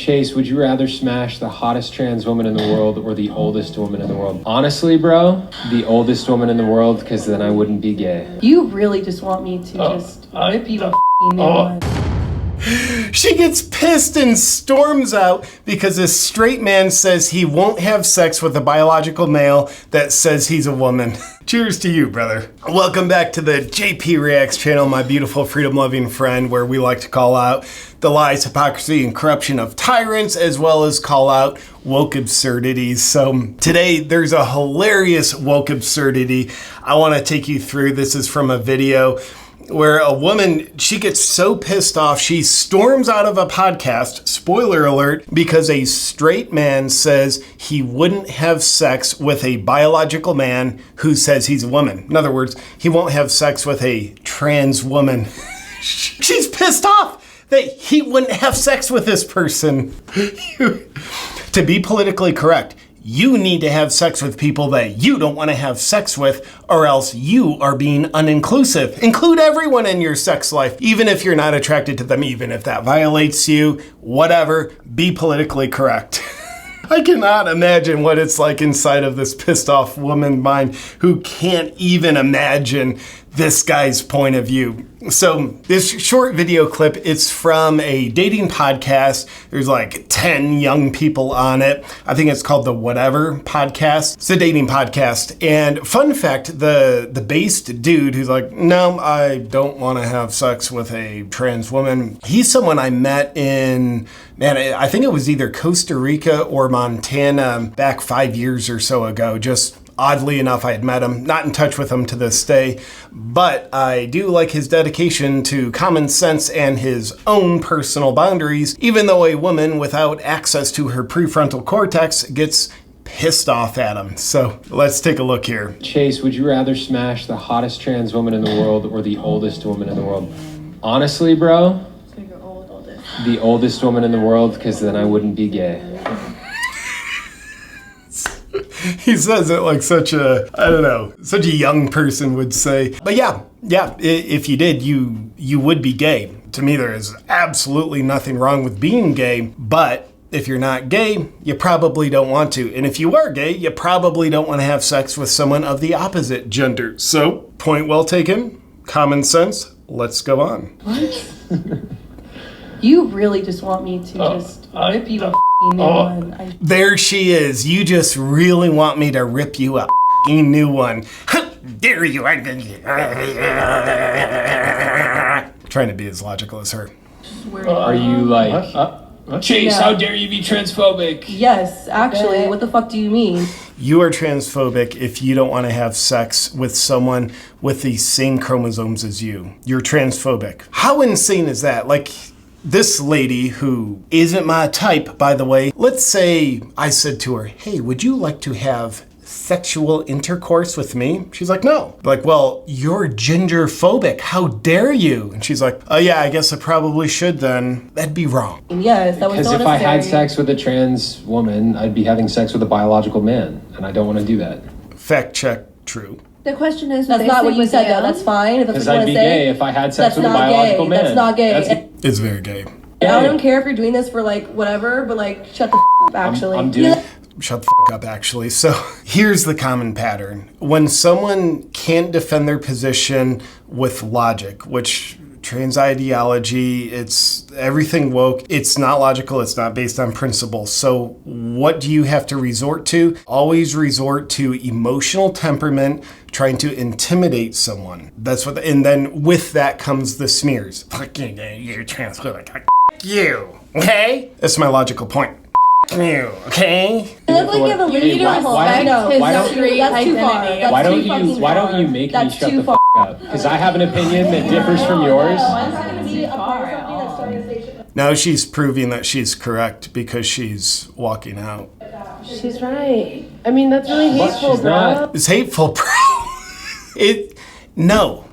Chase, would you rather smash the hottest trans woman in the world or the oldest woman in the world? Honestly, bro, the oldest woman in the world, because then I wouldn't be gay. You really just want me to just rip you a f***ing new one. She gets pissed and storms out because a straight man says he won't have sex with a biological male that says he's a woman. Cheers to you, brother. Welcome back to the JP Reacts channel, my beautiful freedom-loving friend, where we like to call out the lies, hypocrisy, and corruption of tyrants, as well as call out woke absurdities. So today, there's a hilarious woke absurdity I want to take you through. This is from a video where a woman, she gets so pissed off, she storms out of a podcast, spoiler alert, because a straight man says he wouldn't have sex with a biological man who says he's a woman. In other words, he won't have sex with a trans woman. She's pissed off that he wouldn't have sex with this person. To be politically correct, you need to have sex with people that you don't want to have sex with, or else you are being uninclusive. Include everyone in your sex life, even if you're not attracted to them, even if that violates you, whatever, be politically correct. I cannot imagine what it's like inside of this pissed off woman's mind who can't even imagine this guy's point of view. So this short video clip, it's from a dating podcast. There's like 10 young people on it. I think it's called the Whatever Podcast. It's a dating podcast. And fun fact, the based dude who's like, no, I don't want to have sex with a trans woman. He's someone I met in, man, I think it was either Costa Rica or Montana back 5 years or so ago. Just oddly enough, I had met him, not in touch with him to this day, but I do like his dedication to common sense and his own personal boundaries, even though a woman without access to her prefrontal cortex gets pissed off at him. So let's take a look here. Chase, would you rather smash the hottest trans woman in the world or the oldest woman in the world? Honestly, bro, the oldest woman in the world, because then I wouldn't be gay. He says it like such a, I don't know, such a young person would say. But yeah, if you did, you would be gay. To me, there is absolutely nothing wrong with being gay, but if you're not gay, you probably don't want to. And if you are gay, you probably don't want to have sex with someone of the opposite gender. So, point well taken, common sense, let's go on. What? You really just want me to just rip you a f***ing new one. There she is. You just really want me to rip you a f***ing new one. How dare you? Trying to be as logical as her. Are you like, Chase, Yeah. how dare you be transphobic? Yes, actually, what the fuck do you mean? You are transphobic if you don't want to have sex with someone with the same chromosomes as you. You're transphobic. How insane is that? Like, this lady, who isn't my type, by the way, let's say I said to her, hey, would you like to have sexual intercourse with me? She's like, no. Like, well, you're genderphobic. How dare you? And she's like, oh yeah, I guess I probably should then. That'd be wrong. Yes, that was Because so if I had necessary. sex with a trans woman, I'd be having sex with a biological man, and I don't want to do that. Fact check, true. The question is, That's not what you said, though. That's fine. If that's Because what you I'd want be to say. gay if I had sex That's with a not biological gay. man. That's not gay. It's very gay. I don't care if you're doing this for like whatever, but like shut the f up. Actually, I'm doing. Shut the f up, actually. So here's the common pattern. When someone can't defend their position with logic, which trans ideology, it's everything woke, it's not logical, it's not based on principle. So what do you have to resort to? Always resort to emotional temperament, trying to intimidate someone. That's what, and then with that comes the smears. Fuck you, you're transphobic. Fuck you, okay? That's my logical point. You, okay? You look like you have a You don't respect his why don't- street That's too far. identity. That's Why too don't fucking you? Why don't far. you make me That's shut too the far. f up? Because I have an opinion that differs from yours. Now she's proving that she's correct because she's walking out. She's right. I mean, that's really hateful, she's bro. not. It's hateful, bro. No.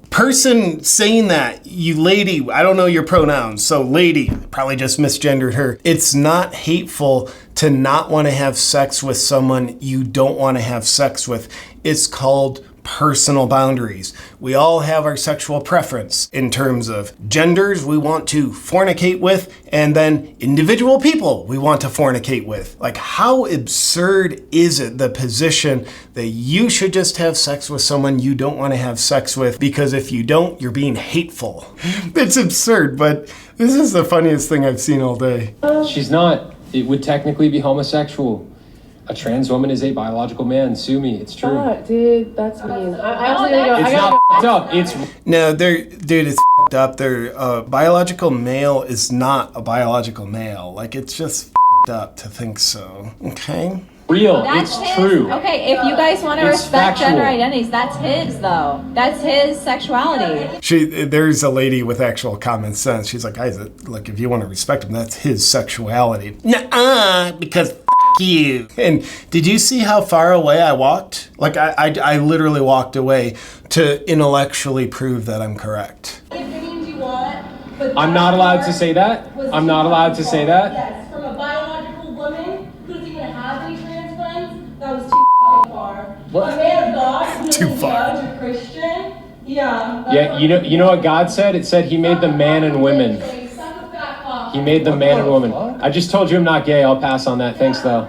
Person saying that, you lady, I don't know your pronouns, so lady, probably just misgendered her. It's not hateful to not want to have sex with someone you don't want to have sex with. It's called personal boundaries. We all have our sexual preference in terms of genders we want to fornicate with, and then individual people we want to fornicate with. Like, how absurd is it, the position that you should just have sex with someone you don't want to have sex with, because if you don't, you're being hateful. It's absurd, but this is the funniest thing I've seen all day. She's not. It would technically be homosexual. A trans woman is a biological man. Sue me. It's true. Fuck, dude, that's mean. I was It's not f***ed up. It's No, dude, it's f***ed up. Their biological male is not a biological male. Like, it's just f***ed up to think so. Okay? real. That's It's his. true. Okay, if you guys want to It's respect factual. gender identities, that's his though. That's his sexuality. There's a lady with actual common sense. She's like, guys, look, if you want to respect him, that's his sexuality. Nuh-uh, because f*** you. And did you see how far away I walked? Like, I literally walked away to intellectually prove that I'm correct. I'm not allowed to say that. I'm not allowed to say that. Yes, from a biological woman who doesn't even have any trans friends, that was too fucking far. What? A man of God who Too doesn't far. judge a Christian, yeah. Yeah, you know what God said? It said he made the man and women. He made the man and woman. I just told you I'm not gay. I'll pass on that. Thanks though.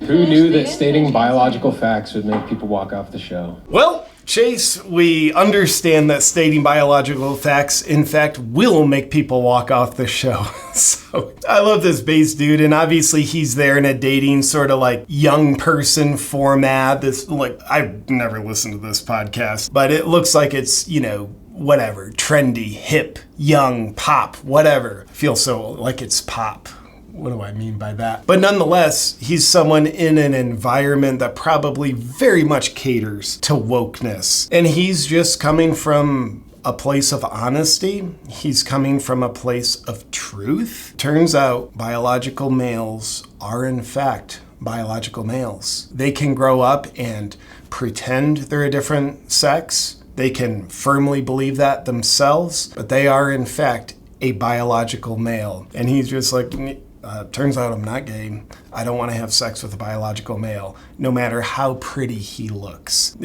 Who knew that stating biological facts would make people walk off the show? Well, Chase, we understand that stating biological facts, in fact, will make people walk off the show. So I love this bass dude, and obviously he's there in a dating sort of like young person format. This, like, I've never listened to this podcast, but it looks like it's, you know, whatever, trendy, hip, young, pop, whatever. I feel so like it's pop. What do I mean by that? But nonetheless, he's someone in an environment that probably very much caters to wokeness. And he's just coming from a place of honesty. He's coming from a place of truth. Turns out biological males are in fact biological males. They can grow up and pretend they're a different sex. They can firmly believe that themselves, but they are in fact a biological male. And he's just like, turns out I'm not gay. I don't want to have sex with a biological male, no matter how pretty he looks.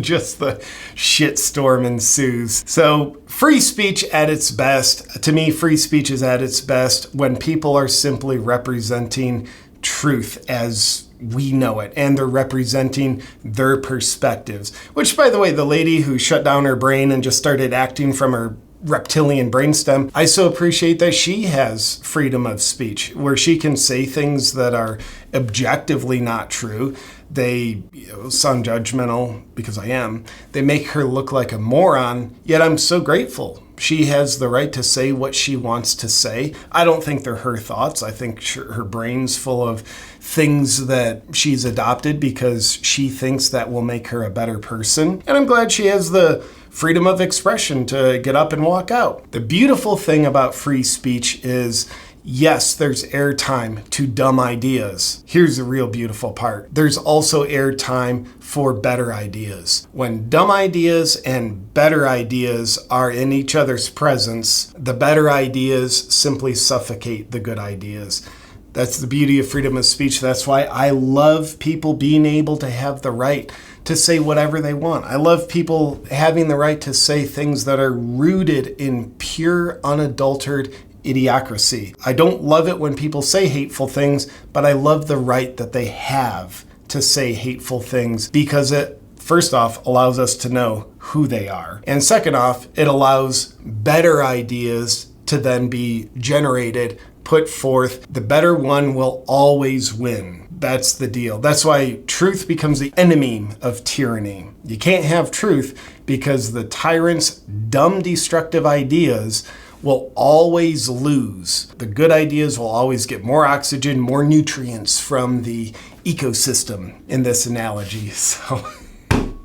Just the shitstorm ensues. So free speech at its best. To me, free speech is at its best when people are simply representing truth as we know it, and they're representing their perspectives. Which, by the way, the lady who shut down her brain and just started acting from her reptilian brainstem, I so appreciate that she has freedom of speech, where she can say things that are objectively not true. They sound judgmental, because I am. They make her look like a moron, yet I'm so grateful. She has the right to say what she wants to say. I don't think they're her thoughts. I think her brain's full of things that she's adopted because she thinks that will make her a better person. And I'm glad she has the freedom of expression to get up and walk out. The beautiful thing about free speech is, yes, there's airtime to dumb ideas. Here's the real beautiful part. There's also airtime for better ideas. When dumb ideas and better ideas are in each other's presence, the better ideas simply suffocate the good ideas. That's the beauty of freedom of speech. That's why I love people being able to have the right to say whatever they want. I love people having the right to say things that are rooted in pure, unadulterated idiocracy. I don't love it when people say hateful things, but I love the right that they have to say hateful things, because it, first off, allows us to know who they are. And second off, it allows better ideas to then be generated, put forth. The better one will always win. That's the deal. That's why truth becomes the enemy of tyranny. You can't have truth because the tyrant's dumb, destructive ideas will always lose. The good ideas will always get more oxygen, more nutrients from the ecosystem in this analogy. So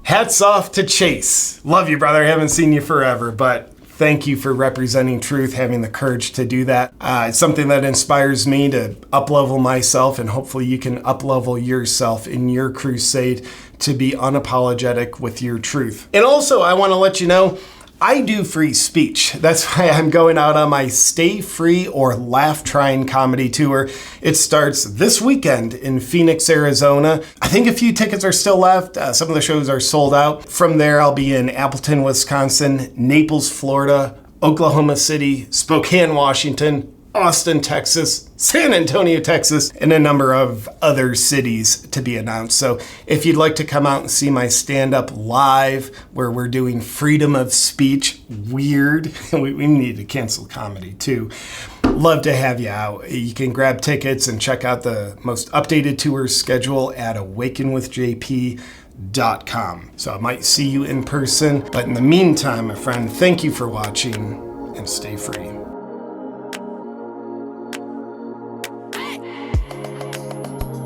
hats off to Chase. Love you, brother. Haven't seen you forever, but thank you for representing truth, having the courage to do that. It's something that inspires me to up-level myself, and hopefully you can up-level yourself in your crusade to be unapologetic with your truth. And also, I want to let you know, I do free speech. That's why I'm going out on my Stay Free or Laugh Trying comedy tour. It starts this weekend in Phoenix, Arizona. I think a few tickets are still left. Some of the shows are sold out. From there, I'll be in Appleton, Wisconsin, Naples, Florida, Oklahoma City, Spokane, Washington, Austin, Texas, San Antonio, Texas, and a number of other cities to be announced. So if you'd like to come out and see my stand-up live, where we're doing freedom of speech, weird, we need to cancel comedy too. Love to have you out. You can grab tickets and check out the most updated tour schedule at awakenwithjp.com. So I might see you in person, but in the meantime, my friend, thank you for watching and stay free.